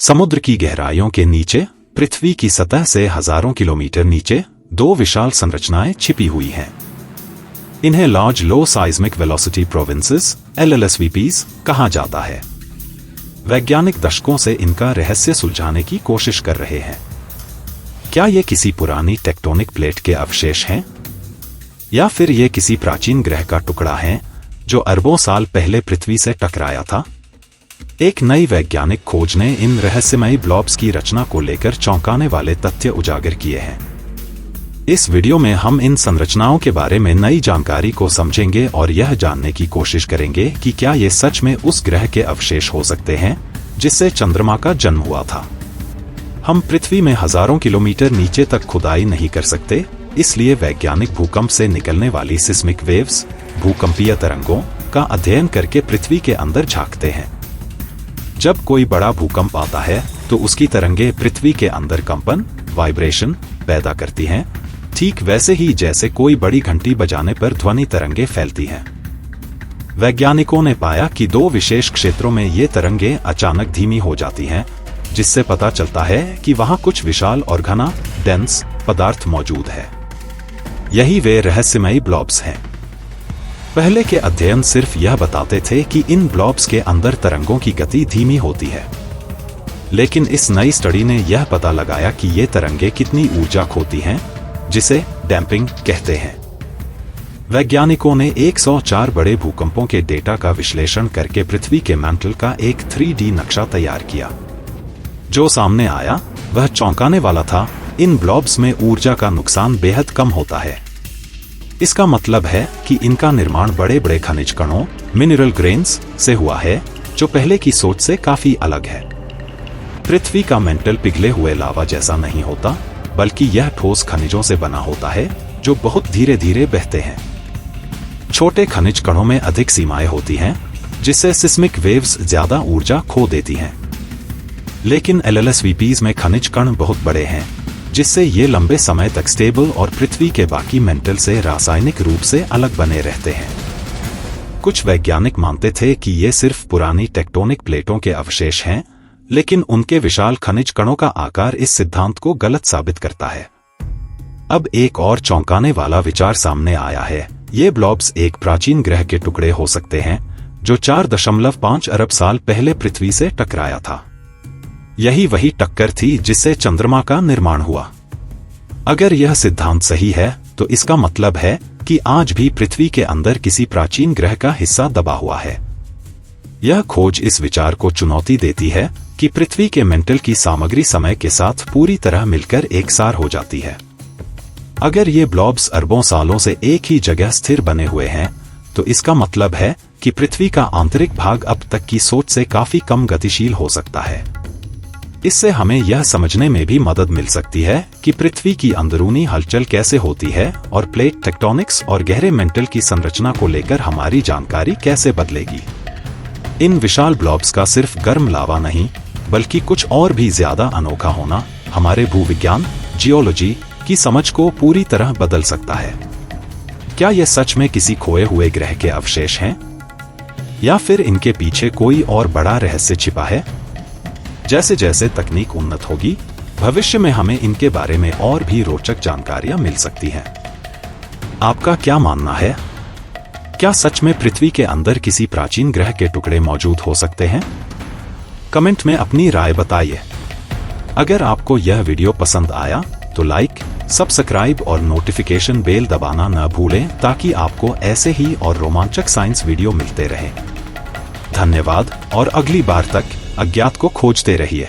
समुद्र की गहराइयों के नीचे पृथ्वी की सतह से हजारों किलोमीटर नीचे दो विशाल संरचनाएं छिपी हुई हैं। इन्हें लार्ज लो साइज्मिक वेलोसिटी प्रोविंसेस LLSVPs कहा जाता है। वैज्ञानिक दशकों से इनका रहस्य सुलझाने की कोशिश कर रहे हैं। क्या ये किसी पुरानी टेक्टोनिक प्लेट के अवशेष हैं, या फिर ये किसी प्राचीन ग्रह का टुकड़ा है जो अरबों साल पहले पृथ्वी से टकराया था? एक नई वैज्ञानिक खोज ने इन रहस्यमयी ब्लॉब्स की रचना को लेकर चौंकाने वाले तथ्य उजागर किए हैं। इस वीडियो में हम इन संरचनाओं के बारे में नई जानकारी को समझेंगे और यह जानने की कोशिश करेंगे कि क्या ये सच में उस ग्रह के अवशेष हो सकते हैं जिससे चंद्रमा का जन्म हुआ था। हम पृथ्वी में हजारों किलोमीटर नीचे तक खुदाई नहीं कर सकते, इसलिए वैज्ञानिक भूकंप से निकलने वाली सिस्मिक वेव्स, भूकंपीय तरंगों का अध्ययन करके पृथ्वी के अंदर झांकते हैं। जब कोई बड़ा भूकंप आता है तो उसकी तरंगें पृथ्वी के अंदर कंपन, वाइब्रेशन पैदा करती हैं, ठीक वैसे ही जैसे कोई बड़ी घंटी बजाने पर ध्वनि तरंगें फैलती हैं। वैज्ञानिकों ने पाया कि दो विशेष क्षेत्रों में ये तरंगें अचानक धीमी हो जाती हैं, जिससे पता चलता है कि वहां कुछ विशाल और घना डेंस पदार्थ मौजूद है। यही वे रहस्यमयी ब्लॉब्स हैं। पहले के अध्ययन सिर्फ यह बताते थे कि इन ब्लॉब्स के अंदर तरंगों की गति धीमी होती है, लेकिन इस नई स्टडी ने यह पता लगाया कि ये तरंगें कितनी ऊर्जा खोती हैं, जिसे डैम्पिंग कहते हैं। वैज्ञानिकों ने 104 बड़े भूकंपों के डेटा का विश्लेषण करके पृथ्वी के मैंटल का एक 3D नक्शा तैयार किया। जो सामने आया वह चौंकाने वाला था। इन ब्लॉब्स में ऊर्जा का नुकसान बेहद कम होता है। इसका मतलब है कि इनका निर्माण बड़े बड़े खनिज कणों, मिनरल ग्रेन्स से हुआ है, जो पहले की सोच से काफी अलग है। पृथ्वी का मेंटल पिघले हुए लावा जैसा नहीं होता, बल्कि यह ठोस खनिजों से बना होता है जो बहुत धीरे धीरे बहते हैं। छोटे खनिज कणों में अधिक सीमाएं होती हैं, जिससे सिस्मिक वेव्स ज्यादा ऊर्जा खो देती हैं। लेकिन LLSVPs में खनिज कण बहुत बड़े हैं, जिससे ये लंबे समय तक स्टेबल और पृथ्वी के बाकी मेंटल से रासायनिक रूप से अलग बने रहते हैं। कुछ वैज्ञानिक मानते थे कि ये सिर्फ पुरानी टेक्टोनिक प्लेटों के अवशेष हैं, लेकिन उनके विशाल खनिज कणों का आकार इस सिद्धांत को गलत साबित करता है। अब एक और चौंकाने वाला विचार सामने आया है। ये ब्लॉब्स एक प्राचीन ग्रह के टुकड़े हो सकते हैं जो 4.5 अरब साल पहले पृथ्वी से टकराया था। यही वही टक्कर थी जिससे चंद्रमा का निर्माण हुआ। अगर यह सिद्धांत सही है तो इसका मतलब है कि आज भी पृथ्वी के अंदर किसी प्राचीन ग्रह का हिस्सा दबा हुआ है। यह खोज इस विचार को चुनौती देती है कि पृथ्वी के मेंटल की सामग्री समय के साथ पूरी तरह मिलकर एकसार हो जाती है। अगर ये ब्लॉब्स अरबों सालों से एक ही जगह स्थिर बने हुए हैं, तो इसका मतलब है कि पृथ्वी का आंतरिक भाग अब तक की सोच से काफी कम गतिशील हो सकता है। इससे हमें यह समझने में भी मदद मिल सकती है कि पृथ्वी की अंदरूनी हलचल कैसे होती है और प्लेट टेक्टोनिक्स और गहरे मेंटल की संरचना को लेकर हमारी जानकारी कैसे बदलेगी। इन विशाल ब्लॉब्स का सिर्फ गर्म लावा नहीं, बल्कि कुछ और भी ज्यादा अनोखा होना हमारे भूविज्ञान, जियोलॉजी की समझ को पूरी तरह बदल सकता है। क्या यह सच में किसी खोए हुए ग्रह के अवशेष हैं, या फिर इनके पीछे कोई और बड़ा रहस्य छिपा है? जैसे जैसे तकनीक उन्नत होगी, भविष्य में हमें इनके बारे में और भी रोचक जानकारियां मिल सकती हैं। आपका क्या मानना है? क्या सच में पृथ्वी के अंदर किसी प्राचीन ग्रह के टुकड़े मौजूद हो सकते हैं? कमेंट में अपनी राय बताइए। अगर आपको यह वीडियो पसंद आया तो लाइक, सब्सक्राइब और नोटिफिकेशन बेल दबाना न भूलें, ताकि आपको ऐसे ही और रोमांचक साइंस वीडियो मिलते रहें। धन्यवाद और अगली बार तक अज्ञात को खोजते रहिए।